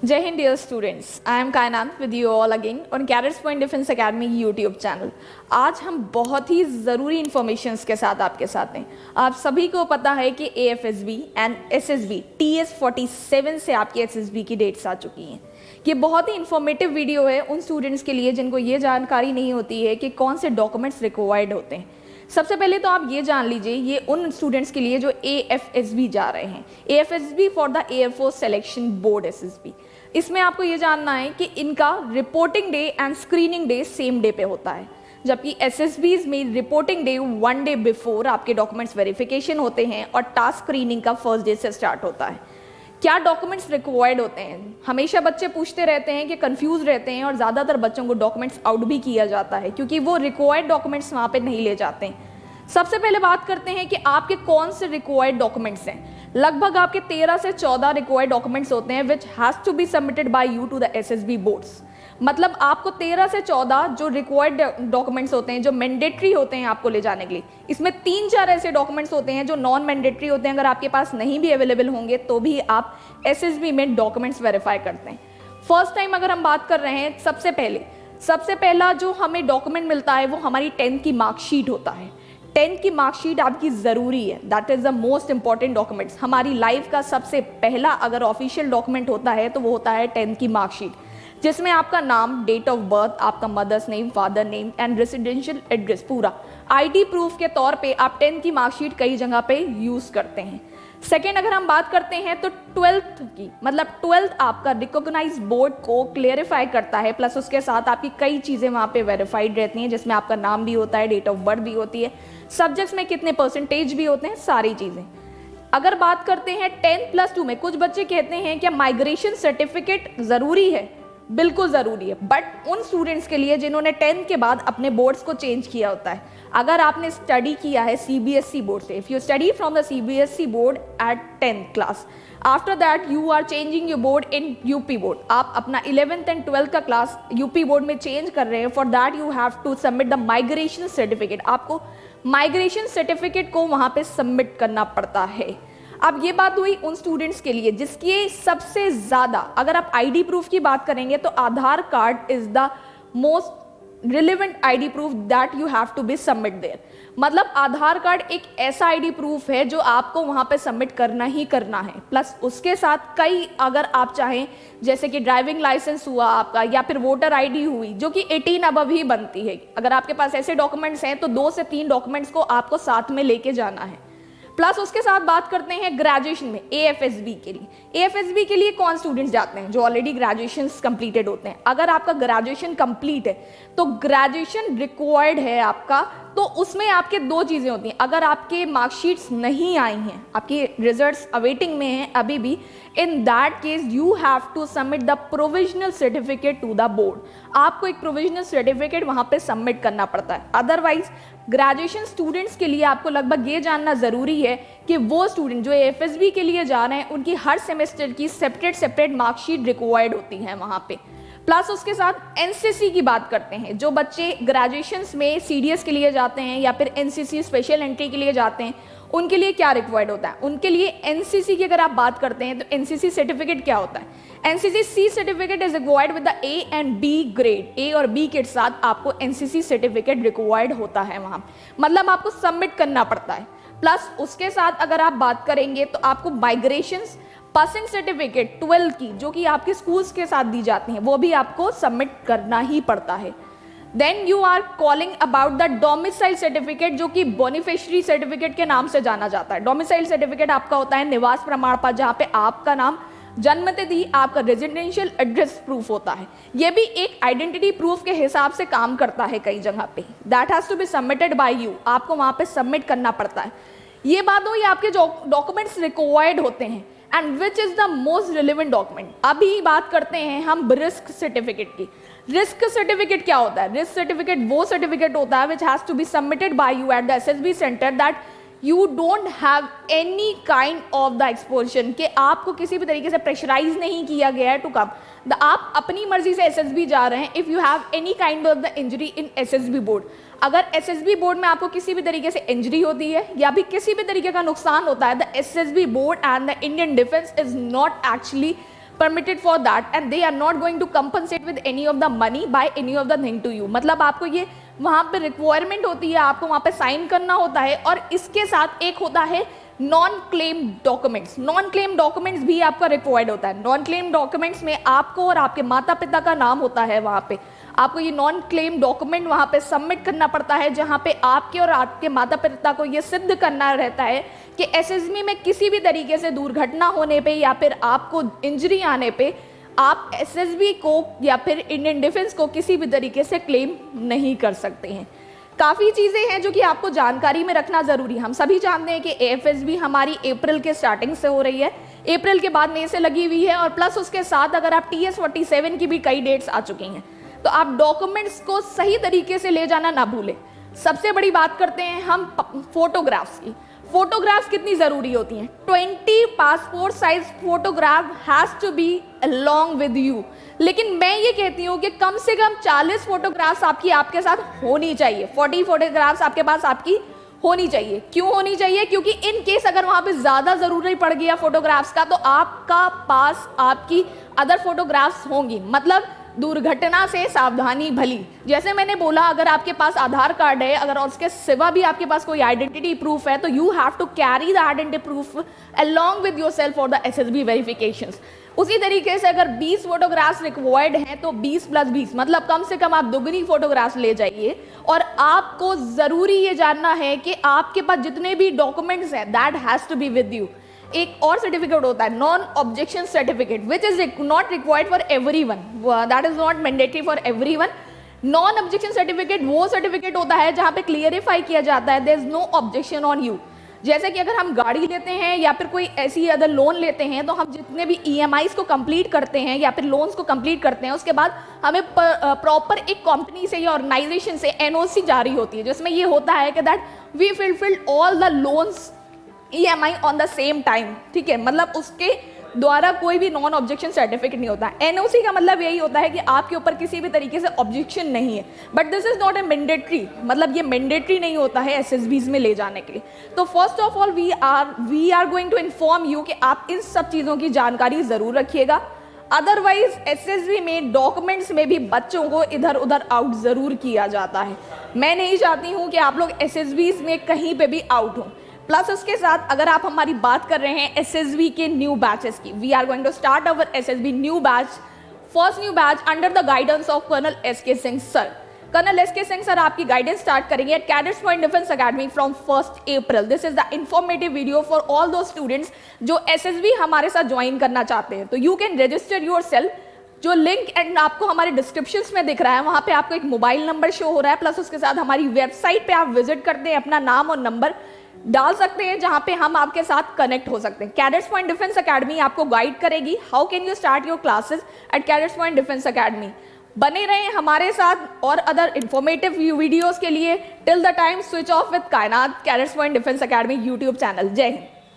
जय Hind dear students, I am Kainat with you all again on cadets point defence academy YouTube channel. आज हम बहुत ही ज़रूरी इन्फॉर्मेशंस के साथ आपके साथ हैं। आप सभी को पता है कि AFSB एंड SSB TS47 से आपकी SSB की डेट्स आ चुकी हैं। ये बहुत ही इन्फॉर्मेटिव वीडियो है उन स्टूडेंट्स के लिए जिनको ये जानकारी नहीं होती है कि कौन से डॉक्यूमेंट्स रिक्वायर्ड होते हैं। सबसे पहले तो आप ये जान लीजिए, ये उन स्टूडेंट्स के लिए जो AFSB जा रहे हैं, AFSB for the air force selection board SSB। इसमें आपको ये जानना है कि इनका reporting day and screening day same day पे होता है, जबकि SSBs में रिपोर्टिंग डे 1 डे बिफोर आपके डॉक्यूमेंट्स वेरिफिकेशन होते हैं और टास्क स्क्रीनिंग का फर्स्ट डे से स्टार्ट होता है। क्या डॉक्यूमेंट्स रिक्वायर्ड होते हैं, हमेशा बच्चे पूछते रहते हैं कि कंफ्यूज रहते हैं और ज़्यादातर बच्चों को डॉक्यूमेंट्स आउट भी किया जाता है क्योंकि वो रिक्वायर्ड डॉक्यूमेंट्स वहाँ पे नहीं ले जाते हैं। सबसे पहले बात करते हैं कि आपके कौन से रिक्वायर्ड डॉक्यूमेंट्स हैं। लगभग आपके 13 से 14 रिक्वायर्ड डॉक्यूमेंट्स होते हैं which has to be submitted by you to the SSB boards. मतलब आपको 13 से 14 जो रिक्वायर्ड डॉक्यूमेंट्स होते हैं, जो मैंडेटरी होते हैं आपको ले जाने के लिए, इसमें 3-4 ऐसे डॉक्यूमेंट्स होते हैं जो नॉन मैंडेटरी होते हैं। अगर आपके पास नहीं भी अवेलेबल होंगे तो भी आप SSB में डॉक्यूमेंट्स वेरीफाई करते हैं। फर्स्ट टाइम अगर हम बात कर रहे हैं, सबसे पहला जो हमें डॉक्यूमेंट मिलता है वो हमारी 10th की मार्कशीट होता है। 10th की मार्कशीट आपकी ज़रूरी है, that is the most important documents. हमारी लाइफ का सबसे पहला अगर ऑफिशियल डॉक्यूमेंट होता है तो वो होता है 10th की मार्कशीट, जिसमें आपका नाम, डेट ऑफ बर्थ, आपका mother's name, father name and residential address, पूरा ID प्रूफ के तौर पे आप 10th की मार्कशीट कई जगह पे यूज़ करते हैं। सेकेंड अगर हम बात करते हैं तो 12th की, मतलब 12th आपका रिकॉग्नाइज बोर्ड को क्लेरिफाई करता है, प्लस उसके साथ आपकी कई चीज़ें वहाँ पे वेरीफाइड रहती हैं, जिसमें आपका नाम भी होता है, डेट ऑफ बर्थ भी होती है, सब्जेक्ट्स में कितने परसेंटेज भी होते हैं, सारी चीज़ें। अगर बात करते हैं 10+2 में, कुछ बच्चे कहते हैं कि माइग्रेशन सर्टिफिकेट ज़रूरी है। बिल्कुल ज़रूरी है, बट उन स्टूडेंट्स के लिए जिन्होंने 10th के बाद अपने बोर्ड्स को चेंज किया होता है। अगर आपने स्टडी किया है CBSE बोर्ड से, if you study from the CBSE board at 10th class, after that you are changing your board in UP board, आप अपना 11th एंड 12th का क्लास UP बोर्ड में चेंज कर रहे हैं, for that you have to submit the migration certificate. आपको migration certificate को वहाँ पे सबमिट करना पड़ता है। अब ये बात हुई उन स्टूडेंट्स के लिए जिसके सबसे ज़्यादा, अगर आप ID प्रूफ की बात करेंगे तो Aadhaar card is the most relevant ID proof that you have to be submit there. मतलब आधार कार्ड एक ऐसा ID प्रूफ है जो आपको वहाँ पे सबमिट करना ही करना है, प्लस उसके साथ कई, अगर आप चाहें, जैसे कि ड्राइविंग लाइसेंस हुआ आपका या फिर वोटर ID हुई जो कि 18 अबव ही बनती है। अगर आपके पास ऐसे डॉक्यूमेंट्स हैं तो 2 से 3 डॉक्यूमेंट्स को आपको साथ में लेके जाना है। प्लस उसके साथ बात करते हैं ग्रेजुएशन में AFSB के लिए। AFSB के लिए कौन स्टूडेंट्स जाते हैं? जो ऑलरेडी ग्रेजुएशन कंप्लीटेड होते हैं। अगर आपका ग्रेजुएशन कंप्लीट है तो ग्रेजुएशन रिक्वायर्ड है आपका, तो उसमें आपके 2 चीज़ें होती हैं। अगर आपके मार्कशीट्स नहीं आई हैं, आपकी रिजल्ट्स अवेटिंग में हैं अभी भी, in that case you have to submit the provisional certificate to the board. आपको एक प्रोविजनल सर्टिफिकेट वहाँ पे सबमिट करना पड़ता है। अदरवाइज ग्रेजुएशन स्टूडेंट्स के लिए आपको लगभग ये जानना ज़रूरी है कि वो स्टूडेंट जो AFSB के लिए जा रहे हैं उनकी हर सेमेस्टर की सेपरेट मार्कशीट रिक्वायर्ड होती है वहाँ पे। प्लस उसके साथ NCC की बात करते हैं। जो बच्चे ग्रेजुएशंस में CDS के लिए जाते हैं या फिर NCC स्पेशल एंट्री के लिए जाते हैं, उनके लिए क्या रिक्वायर्ड होता है? उनके लिए NCC की अगर आप बात करते हैं तो NCC सर्टिफिकेट क्या होता है? NCC C certificate is required with the A and B grade. A और B के साथ आपको NCC सर्टिफिकेट रिक्वायर्ड होता है वहाँ, मतलब आपको सबमिट करना पड़ता है। प्लस उसके साथ अगर आप बात करेंगे तो आपको माइग्रेशंस पासिंग सर्टिफिकेट 12th की, जो कि आपके स्कूल्स के साथ दी जाती हैं, वो भी आपको सबमिट करना ही पड़ता है। Then you are calling about the domicile certificate, जो कि बेनिफिशियरी सर्टिफिकेट के नाम से जाना जाता है। डोमिसाइल सर्टिफिकेट आपका होता है निवास प्रमाण पत्र, जहाँ पे आपका नाम, जन्मतिथि, आपका रेजिडेंशियल एड्रेस प्रूफ होता है। ये भी एक आइडेंटिटी प्रूफ के हिसाब से काम करता है कई जगह पे। That has to be submitted by you, आपको वहाँ पे सबमिट करना पड़ता है। ये बात हो, ये आपके जो डॉक्यूमेंट्स रिक्वायर्ड होते हैं and which is the most relevant document. अभी बात करते हैं हम रिस्क सर्टिफिकेट की। रिस्क सर्टिफिकेट क्या होता है? रिस्क सर्टिफिकेट वो सर्टिफिकेट होता है which has to be submitted by you at the SSB centre that you don't have any kind of the exposition, कि आपको किसी भी तरीके से प्रेशराइज नहीं किया गया है टू कम। आप अपनी मर्जी से SSB जा रहे हैं। If you have any kind of the injury in SSB board, अगर SSB बोर्ड में आपको किसी भी तरीके से इंजरी होती है या भी किसी भी तरीके का नुकसान होता है, the SSB board and the Indian defence is not actually permitted for that and they are not going to compensate with any of the money by any of the thing to you। मतलब आपको ये वहाँ पे requirement होती है, आपको वहाँ पे साइन करना होता है। और इसके साथ एक होता है non claim documents. Non claim documents भी आपका रिक्वायर्ड होता है। नॉन क्लेम डॉक्यूमेंट्स में आपको और आपके माता पिता का नाम होता है, वहाँ पे आपको ये नॉन क्लेम डॉक्यूमेंट वहाँ पे सबमिट करना पड़ता है, जहाँ पे आपके और आपके माता पिता को ये सिद्ध करना रहता है कि एसएसबी में किसी भी तरीके से दुर्घटना होने पे या फिर आपको इंजरी आने पे आप एसएसबी को या फिर इंडियन डिफेंस को किसी भी तरीके से क्लेम नहीं कर सकते हैं। काफ़ी चीज़ें हैं जो कि आपको जानकारी में रखना ज़रूरी है। हम सभी जानते हैं कि एएफएसबी हमारी अप्रैल के स्टार्टिंग से हो रही है, अप्रैल के बाद मई से लगी हुई है, और प्लस उसके साथ अगर आप TS47 की भी कई डेट्स आ चुकी हैं, तो आप डॉक्यूमेंट्स को सही तरीके से ले जाना ना भूलें। सबसे बड़ी बात करते हैं हम फोटोग्राफ्स की। फोटोग्राफ्स कितनी ज़रूरी होती हैं? 20 passport size photograph has to be along with you. लेकिन मैं ये कहती हूँ कि कम से कम 40 फोटोग्राफ्स आपके साथ होनी चाहिए। 40 फोटोग्राफ्स आपके पास आपकी होनी चाहिए। क्यों होनी चाहिए? क्योंकि इन केस अगर वहाँ पे ज़्यादा ज़रूरी पड़ गया फोटोग्राफ्स का, तो आपका पास आपकी अदर फोटोग्राफ्स होंगी। मतलब दुर्घटना से सावधानी भली। जैसे मैंने बोला, अगर आपके पास आधार कार्ड है, अगर उसके सिवा भी आपके पास कोई आइडेंटिटी प्रूफ है, तो you have to carry the identity proof along with yourself for the SSB verifications. उसी तरीके से अगर 20 फोटोग्राफ्स रिक्वायर्ड हैं, तो 20 + 20 मतलब कम से कम आप दुगनी फोटोग्राफ्स ले जाइए। और आपको ज़रूरी ये जानना है कि आपके पास जितने भी डॉक्यूमेंट्स हैं, that has to be with you. एक और सर्टिफिकेट होता है non objection certificate, which is not required for everyone, that is not mandatory for everyone. Non objection certificate वो सर्टिफिकेट होता है जहां पे क्लियरिफाई किया जाता है there is no objection on you. जैसे कि अगर हम गाड़ी लेते हैं या फिर कोई ऐसी अदर लोन लेते हैं, तो हम जितने भी EMIs को कंप्लीट करते हैं या फिर लोन्स को कंप्लीट करते हैं, उसके बाद हमें प्रॉपर एक कंपनी से या ऑर्गेनाइजेशन से NOC जारी होती है, जिसमें ये होता है कि that we fulfilled all the loans EMI on the same time. ठीक है, मतलब उसके द्वारा कोई भी नॉन ऑब्जेक्शन सर्टिफिकेट नहीं होता। NOC का मतलब यही होता है कि आपके ऊपर किसी भी तरीके से ऑब्जेक्शन नहीं है, but this is not a mandatory, मतलब ये मैंडेटरी नहीं होता है SSBs में ले जाने के लिए। तो first of all we are going to inform you कि आप इन सब चीज़ों की जानकारी ज़रूर रखिएगा। अदरवाइज SSB में डॉक्यूमेंट्स में भी बच्चों को इधर उधर आउट ज़रूर किया जाता है। मैं नहीं चाहती हूँ कि आप लोग SSBs में कहीं पे भी आउट हों। प्लस उसके साथ अगर आप हमारी बात कर रहे हैं SSB के न्यू बैचेस की, we are going to start our SSB new batch, first new batch under the guidance of colonel SK Singh sir. Colonel SK Singh sir आपकी गाइडेंस स्टार्ट करेंगे at cadets point defence academy from 1 April. This is the informative video for all those students जो SSB हमारे साथ join करना चाहते हैं। तो you can register yourself, जो लिंक एंड आपको हमारे डिस्क्रिप्शन में दिख रहा है, वहाँ पे आपको एक मोबाइल नंबर शो हो रहा है, प्लस उसके साथ हमारी वेबसाइट पे आप विजिट करते हैं, अपना नाम और नंबर डाल सकते हैं, जहां पे हम आपके साथ कनेक्ट हो सकते हैं। कैडेट्स पॉइंट डिफेंस अकेडमी आपको गाइड करेगी how can you start your classes at cadets point defence academy. बने रहें हमारे साथ और अदर इंफॉर्मेटिव वीडियोस के लिए। Till the time switch off with Kainat, cadets point defence academy YouTube channel. जय हिंद।